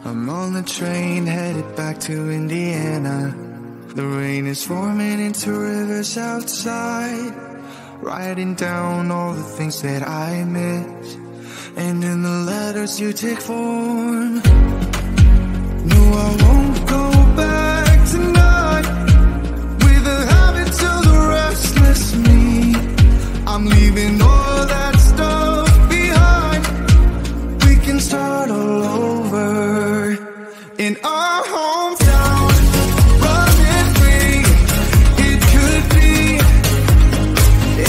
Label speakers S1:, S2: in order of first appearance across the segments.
S1: I'm on the train headed back to Indiana. The rain is forming into rivers outside, writing down all the things that I miss, and in the letters you take form. No, I won't go back tonight with the habits of the restless me. I'm leaving all that stuff behind. We can start all over in our hometown. Running free, it could be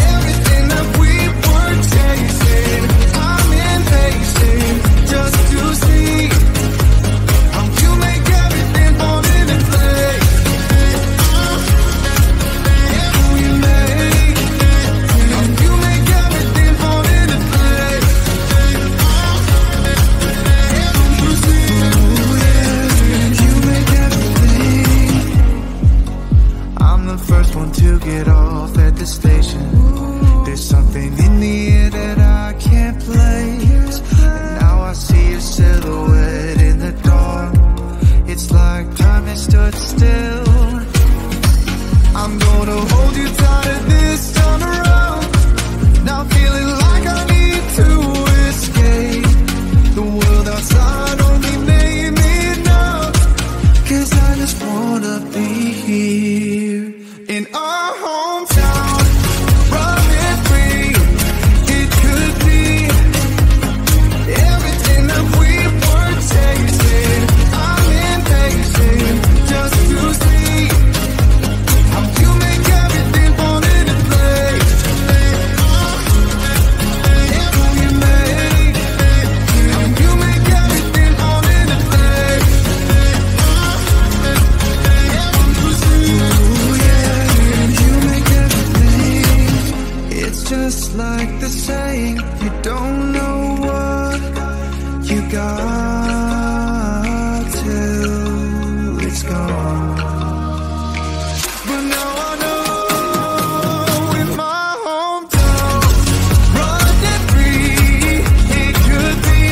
S1: everything that we were chasing. I'm impatient just to see how you make everything fall into place. How you make everything fall into place. You see, you make everything. I'm the first one to get off at the station. There's something in the air that I can't place, and now I see your silhouette in the dark. It's like time has stood still. I'm gonna hold you tighter this time around. Now feeling like I need to escape. The world outside only made me numb, 'cause I just wanna be here in our hometown. Running free, it could be everything that we were chasing. I'm impatient just to see how you make everything fall into place. How you make everything fall into place. Ooh, yeah, you make everything. It's just like the saying, you don't know what you got till it's gone. But now I know in my hometown, running free, it could be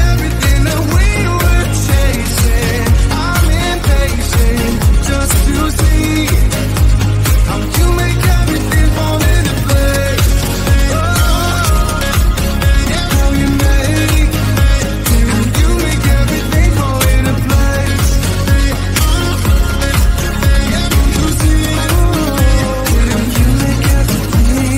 S1: everything that we were chasing. I'm impatient just to see how you make everything fall into place. How you make everything fall into place. You see, you make everything.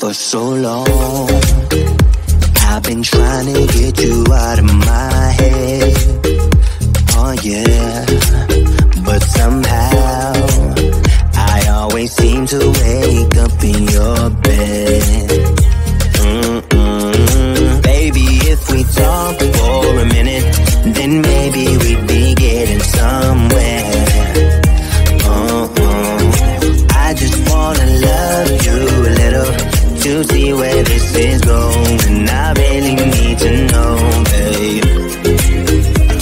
S2: For so long, I've been trying to get you out of my head. Oh yeah, but somehow I always seem to wake up in your bed. Baby, if we talk for a minute, then maybe we'd be getting somewhere. I just wanna love you a little to see where this is going. I really need to know, babe.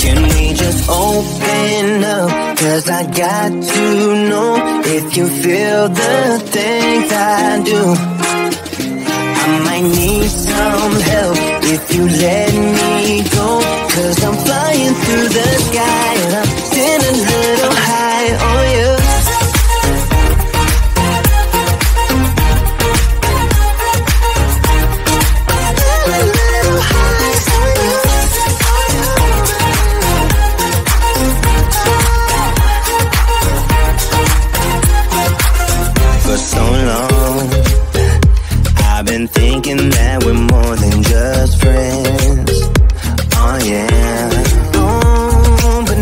S2: Can we just open up? 'Cause I got to know if you feel the things I do. I might need some help if you let me go. 'Cause I'm flying through the sky and I'm sitting a little high on you. For so long, I've been thinking that we're more than just friends. Oh yeah. Oh, but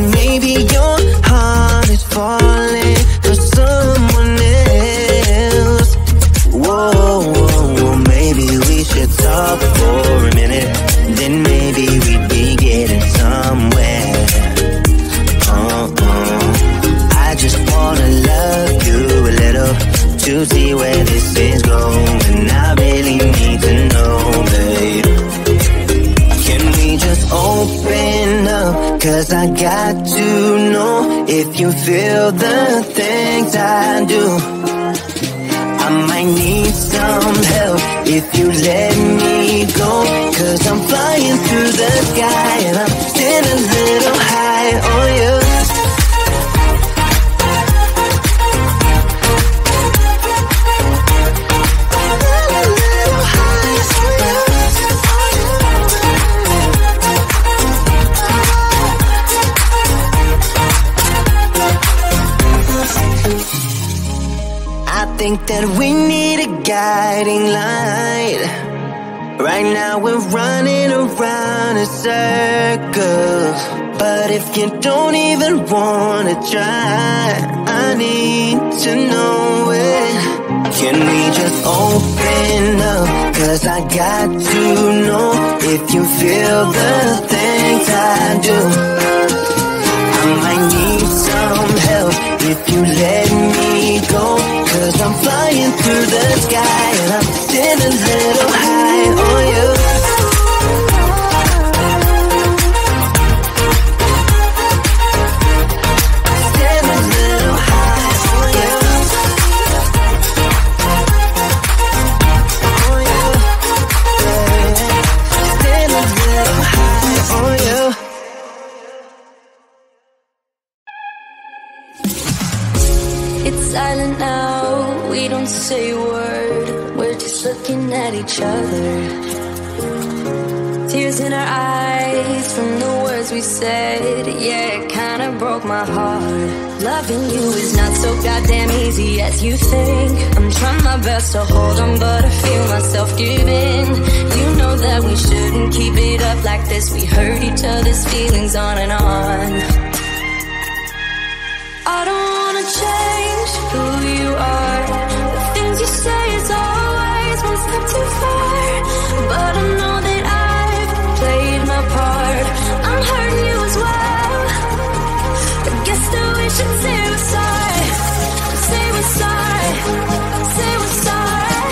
S2: I got to know if you feel the things I do. I might need some help if you let me go, 'cause I'm flying through the sky and I'm still a little high on you. I think that we need a guiding light. Right now we're running around in circles, but if you don't even wanna try, I need to know it. Can we just open up? 'Cause I got to know if you feel the things I do. I might need some help if you let me go, 'cause I'm flying through the sky and I'm still a little high on you. Still a little high on you. On you. Still a little high on you.
S3: It's silent now, we don't say a word. We're just looking at each other. Tears in our eyes from the words we said. Yeah, it kinda broke my heart. Loving you is not so goddamn easy as you think. I'm trying my best to hold on, but I feel myself giving. You know that we shouldn't keep it up like this. We hurt each other's feelings on and on. I don't wanna change who you are. The things you say is always one step too far. But I know that I've played my part. I'm hurting you as well. I guess that we should say we're sorry. Say we're sorry. Say we're sorry.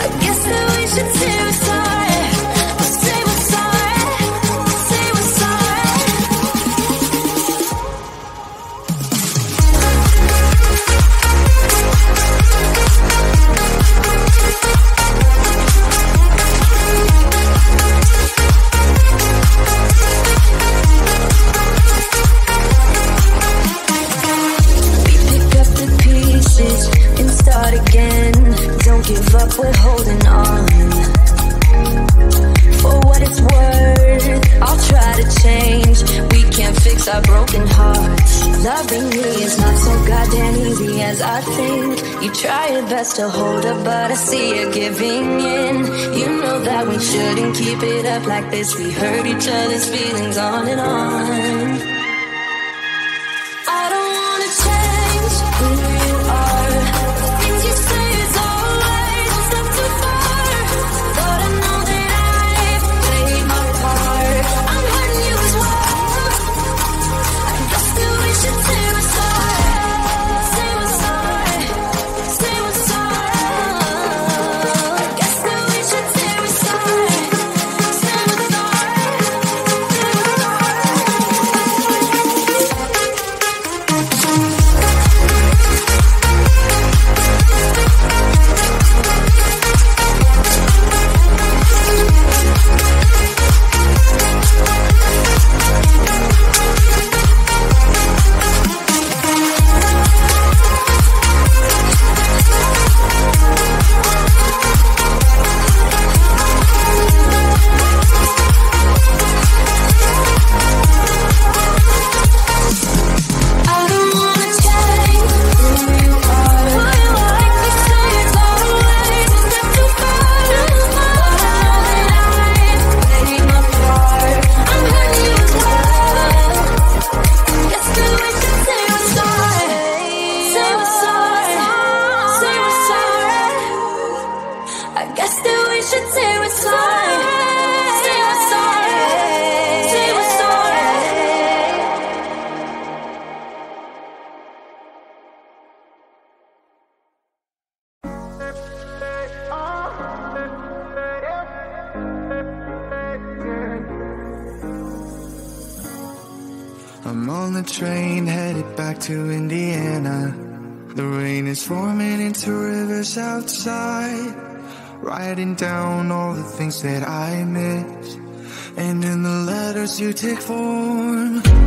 S3: I guess that we should say we're sorry. Say we're sorry. Say we're sorry. And start again. Don't give up, we're holding on. For what it's worth, I'll try to change. We can't fix our broken hearts. Loving me is not so goddamn easy as I think. You try your best to hold up, but I see you giving in. You know that we shouldn't keep it up like this. We hurt each other's feelings on and on. I don't wanna change who you are. Things you say is always one step too far. But I know that I've played my part. I'm hurting you as well. I guess that we should say we're sorry. Say we're sorry. Say we're sorry. I guess that we should say we're sorry. Say we're sorry. Say we're sorry.
S1: I'm on the train headed back to Indiana. The rain is forming into rivers outside, writing down all the things that I miss, and in the letters you take form.